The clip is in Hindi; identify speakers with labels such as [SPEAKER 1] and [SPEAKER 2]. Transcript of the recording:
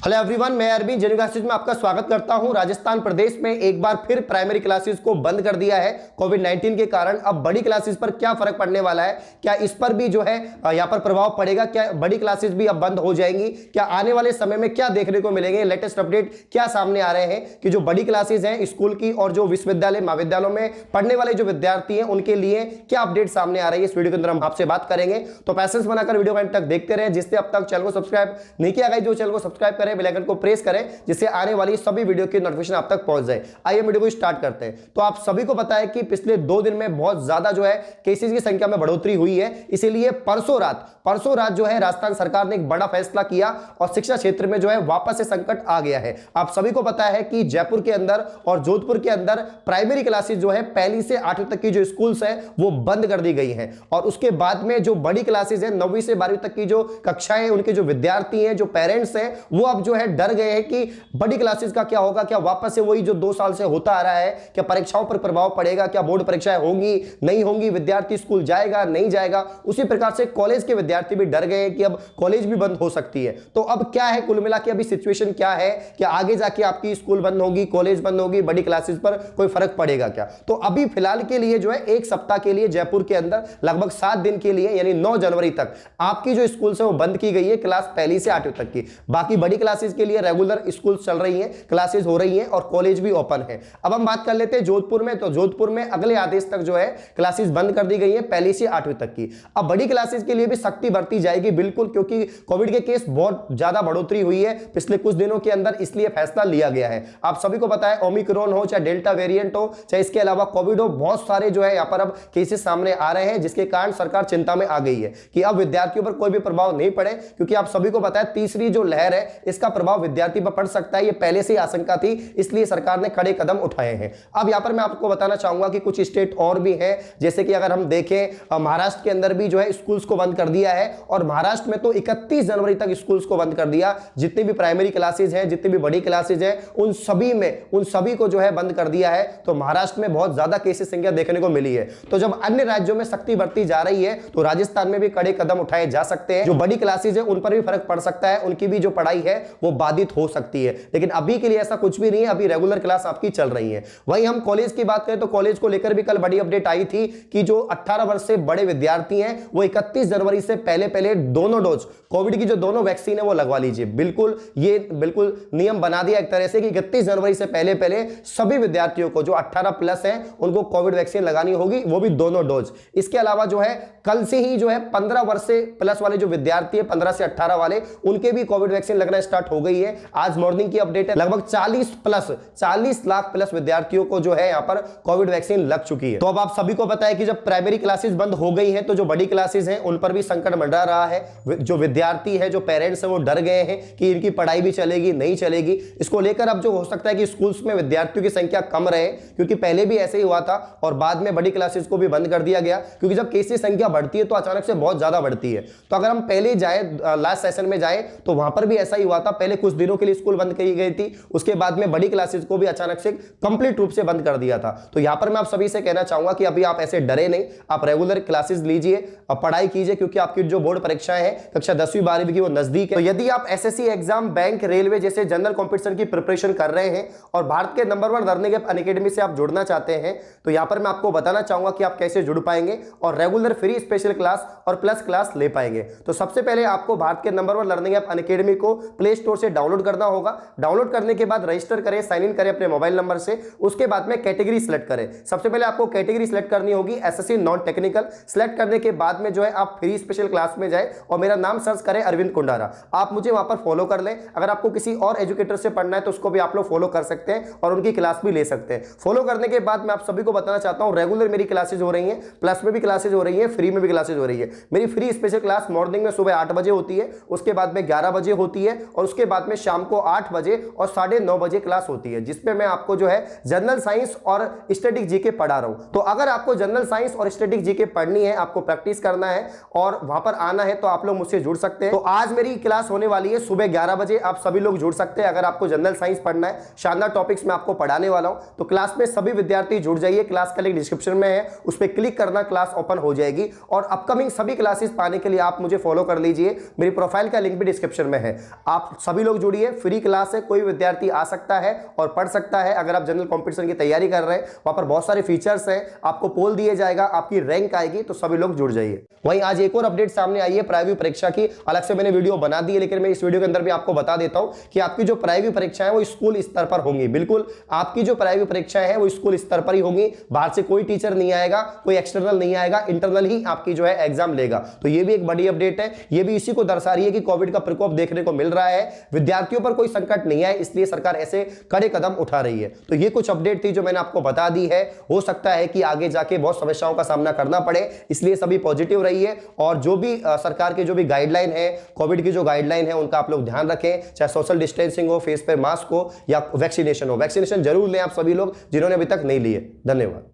[SPEAKER 1] हेलो एवरीवन, मैं अरविंद जेन्यू क्लासेस में आपका स्वागत करता हूं। राजस्थान प्रदेश में एक बार फिर प्राइमरी क्लासेस को बंद कर दिया है कोविड-19 के कारण। अब बड़ी क्लासेस पर क्या फर्क पड़ने वाला है, क्या इस पर भी जो है यहां पर प्रभाव पड़ेगा, क्या बड़ी क्लासेस भी अब बंद हो जाएंगी, क्या आने वाले समय में क्या देखने को मिलेंगे, लेटेस्ट अपडेट क्या सामने आ रहे हैं कि जो बड़ी क्लासेस हैं स्कूल की और जो विश्वविद्यालय महाविद्यालयों में पढ़ने वाले जो विद्यार्थी हैं उनके लिए क्या अपडेट सामने आ रही है, इस वीडियो के अंदर हम आपसे बात करेंगे। तो पैसेंस बनाकर वीडियो को अंत तक देखते रहे। जिससे अब तक चैनल को सब्सक्राइब नहीं किया गया, जो चैनल को सब्सक्राइब करें, बेल आइकन को प्रेस करें, जिससे आने वाली सभी वीडियो की नोटिफिकेशन आप तक पहुंच जाए। आइए वीडियो को स्टार्ट करते हैं। तो आप सभी को पता है कि पिछले 2 दिन में बहुत ज्यादा जो है केसेस की संख्या में बढ़ोतरी हुई है। इसीलिए परसों रात जो है राजस्थान सरकार ने एक बड़ा फैसला किया और शिक्षा क्षेत्र में जो है वापस से संकट आ गया है। आप सभी को पता है कि जयपुर के अंदर और जोधपुर के अंदर प्राइमरी क्लासेस जो है पहली से 8वीं तक की जो स्कूल्स है वो बंद कर दी गई हैं। और उसके बाद में जो बड़ी क्लासेस है 9वीं से 12वीं तक की जो कक्षाएं, उनके जो विद्यार्थी हैं, जो पेरेंट्स हैं, वो अब जो है डर गए हैं कि बड़ी क्लासेस का क्या होगा, क्या वापस से वही जो 2 साल से होता आ रहा है, क्या परीक्षाओं पर प्रभाव पड़ेगा, क्या बोर्ड परीक्षाएं होंगी नहीं होंगी, विद्यार्थी स्कूल जाएगा नहीं जाएगा। उसी प्रकार से कॉलेज के विद्यार्थी भी डर गए हैं कि अब कॉलेज भी बंद हो सकती है। तो अब क्या है कुल मिला के अभी सिचुएशन क्या है, क्या आगे जाके आपकी स्कूल बंद होगी, कॉलेज बंद होगी, बड़ी क्लासेस पर कोई फर्क पड़ेगा क्या? तो अभी फिलहाल के लिए जो है 1 सप्ताह के लिए जयपुर के अंदर लगभग 7 दिन के लिए यानी 9 जनवरी तक आपकी जो स्कूल है वो बंद की गई है, क्लास पहली से 8वीं तक की। बाकी बड़ी क्लासेस के लिए रेगुलर स्कूल चल रही हैं, क्लासेस हो रही हैं और कॉलेज भी ओपन है। अब हम बात कर लेते हैं जोधपुर में। तो जोधपुर में अगले आदेश तक जो है क्लासेस बंद कर दी गई है, पहली से 8वीं तक की। अब बड़ी क्लासेस के लिए भी सख्ती बरती जाएगी बिल्कुल, क्योंकि कोविड के केस बहुत ज्यादा बढ़ोतरी हुई है पिछले कुछ दिनों के अंदर, इसलिए फैसला लिया गया है। आप सभी को पता है ओमिक्रॉन हो, चाहे डेल्टा वेरिएंट हो, चाहे इसके अलावा कोविड हो, बहुत सारे जो है यहां पर अब केसेस सामने आ रहे हैं, जिसके कारण सरकार चिंता में आ गई है कि अब विद्यार्थियों पर कोई भी प्रभाव नहीं पड़े। क्योंकि आप सभी को पता है तीसरी जो लहर है इसका प्रभाव विद्यार्थी पर पड़ सकता है, ये पहले से आशंका थी, इसलिए सरकार ने कड़े कदम उठाए हैं। अब यहां पर मैं आपको बताना चाहूंगा कि कुछ स्टेट और भी हैं, जैसे कि अगर हम देखें महाराष्ट्र के अंदर भी जो है स्कूल्स को बंद कर दिया है। और महाराष्ट्र में तो 31 जनवरी तक स्कूल्स को बंद कर दिया। जितनी भी प्राइमरी क्लासेज हैं, जितनी भी बड़ी क्लासेज हैं, उन सभी को जो है बंद कर दिया है। तो महाराष्ट्र में बहुत ज्यादा केसेस संख्या देखने को मिली है। तो जब अन्य राज्यों में सख्ती बढ़ती जा रही है तो राजस्थान में भी कड़े कदम उठाए जा सकते हैं। जो बड़ी क्लासेज है उन पर भी फर्क पड़ सकता है, उनकी भी जो पढ़ाई है वो बाधित हो सकती है। लेकिन अभी के लिए ऐसा कुछ भी नहीं है, अभी रेगुलर क्लास आपकी चल रही है। वहीं हम कॉलेज की बात करें तो कॉलेज को लेकर भी कल बड़ी अपडेट आई थी कि जो 18 वर्ष से बड़े विद्यार्थी हैं वो 31 जनवरी से पहले दोनों डोज कोविड की जो दोनों वैक्सीन है वो लगवा लीजिए। ये बिल्कुल नियम बना दिया एक तरह से कि 31 जनवरी से पहले सभी विद्यार्थियों को जो 18 प्लस हैं उनको कोविड वैक्सीन लगानी होगी, वो भी दोनों डोज। इसके अलावा जो है कल से ही जो है 15 वर्ष से प्लस वाले जो विद्यार्थी है, 15 से 18 वाले, उनके भी कोविड वैक्सीन लगना स्टार्ट हो गई है। आज मॉर्निंग की अपडेट है, लगभग 40 लाख प्लस विद्यार्थियों को जो है यहां पर कोविड वैक्सीन लग चुकी है। तो अब आप सभी को पता है कि जब प्राइमरी क्लासेस बंद हो गई हैं तो जो बड़ी क्लासेस हैं उन पर भी संकट मंडरा रहा है। जो विद्यार्थी है, जो पेरेंट्स है, वो डर गए हैं कि इनकी पढ़ाई भी चलेगी नहीं चलेगी। इसको लेकर अब जो हो सकता है कि स्कूल्स में विद्यार्थियों की संख्या कम रहे, क्योंकि पहले भी ऐसे ही हुआ था और बाद में बड़ी क्लासेस को भी बंद कर दिया गया। क्योंकि जब केस की संख्या बढ़ती है तो अचानक से बहुत ज्यादा बढ़ती है। तो अगर हम पहले जाए लास्ट सेशन में जाए तो वहां पर भी ऐसा ही हुआ था, पहले कुछ दिनों के लिए स्कूल बंद की गई थी, उसके बाद में बड़ी क्लासेस को भी अचानक से कंप्लीट रूप से बंद कर दिया था। तो यहां पर मैं आप सभी से कहना चाहूंगा कि अभी आप ऐसे डरे नहीं, आप रेगुलर क्लासेस लीजिए, अब पढ़ाई कीजिए, क्योंकि आपकी जो बोर्ड परीक्षाएं हैं कक्षा 10वीं 12वीं की वो नजदीक है। तो यदि आप एसएससी एग्जाम, बैंक, रेलवे जैसे जनरल कॉम्पिटिशन की प्रिपरेशन कर रहे हैं और भारत के नंबर 1 लर्निंग ऐप अनअकैडमी से आप जुड़ना चाहते हैं तो यहां पर मैं आपको बताना चाहूंगा कि आप कैसे जुड़ पाएंगे और रेगुलर फ्री स्पेशल क्लास और प्लस क्लास ले पाएंगे। तो सबसे पहले आपको भारत के नंबर 1 लर्निंग ऐप अनअकैडमी को प्ले स्टोर से डाउनलोड करना होगा। डाउनलोड करने के बाद रजिस्टर करें, साइन इन करें अपने मोबाइल नंबर से। उसके बाद में कैटेगरी सिलेक्ट करें। सबसे पहले आपको कैटेगरी सिलेक्ट करनी होगी एसएससी नॉन टेक्निकल। सिलेक्ट करने के बाद में जो है आप फ्री स्पेशल क्लास में जाए और मेरा नाम सर्च करें अरविंद कुंडारा। आप मुझे वहां पर फॉलो कर लें। अगर आपको किसी और एजुकेटर से पढ़ना है तो उसको भी आप लोग फॉलो कर सकते हैं और उनकी क्लास भी ले सकते हैं। फॉलो करने के बाद मैं आप सभी को बताना चाहता हूं रेगुलर मेरी क्लासेज हो रही हैं, प्लस में भी क्लासेज हो रही है, फ्री में भी क्लासेज हो रही है। मेरी फ्री स्पेशल क्लास मॉर्निंग में सुबह 8 बजे होती है, उसके बाद में 11 बजे होती है और उसके बाद में शाम को 8 बजे और 9:30 बजे क्लास होती है, जिसपे मैं आपको जो है जनरल साइंस और स्टैटिक जीके पढ़ा रहा हूं। तो अगर आपको जनरल साइंस और स्टैटिक जीके पढ़नी है, आपको प्रैक्टिस करना है और वहां पर आना है तो आप लोग मुझसे जुड़ सकते हैं। तो आज मेरी क्लास होने वाली है सुबह 11 बजे, आप सभी लोग जुड़ सकते हैं। अगर आपको जनरल साइंस पढ़ना है, शानदार टॉपिक्स में आपको पढ़ाने वाला हूं, तो क्लास में सभी विद्यार्थी जुड़ जाइए। क्लास का लिंक डिस्क्रिप्शन में है, उस पर क्लिक करना, क्लास ओपन हो जाएगी। और अपकमिंग सभी क्लासेस पाने के लिए आप मुझे फॉलो कर लीजिए, मेरी प्रोफाइल का लिंक भी डिस्क्रिप्शन में है। आप आप सभी लोग जुड़िए, फ्री क्लास है, कोई विद्यार्थी आ सकता है और पढ़ सकता है। अगर आप जनरल कंपटीशन की तैयारी कर रहे हैं, वहां पर बहुत सारे फीचर्स हैं, आपको पोल दिए जाएगा, आपकी रैंक आएगी, तो सभी लोग जुड़ जाइए। वहीं आज एक और अपडेट सामने आई है प्राइमरी परीक्षा की। अलग से मैंने वीडियो बना दी है, लेकिन मैं इस वीडियो के अंदर भी आपको बता देता हूं कि आपकी जो प्राइमरी परीक्षा है वो स्कूल स्तर पर होंगी। बिल्कुल आपकी जो प्राइमरी परीक्षा है वो स्कूल स्तर पर ही होंगी, बाहर से कोई टीचर नहीं आएगा, कोई एक्सटर्नल नहीं आएगा, इंटरनल ही आपकी जो है एग्जाम लेगा। तो ये भी एक बड़ी अपडेट है, ये भी इसी को दर्शा रही है कि कोविड का प्रकोप देखने को मिल रहा है, विद्यार्थियों पर कोई संकट नहीं है, इसलिए सरकार ऐसे कड़े कदम उठा रही है। तो ये कुछ अपडेट थी जो मैंने आपको बता दी है। हो सकता है कि आगे जाके बहुत समस्याओं का सामना करना पड़े, इसलिए सभी पॉजिटिव रहिए और जो भी सरकार के जो भी गाइडलाइन है, कोविड की जो गाइडलाइन है, उनका आप लोग ध्यान रखें। चाहे सोशल डिस्टेंसिंग हो, फेस पे मास्क हो या वैक्सीनेशन हो, वैक्सीनेशन जरूर लें आप सभी लोग जिन्होंने अभी तक नहीं लिए। धन्यवाद।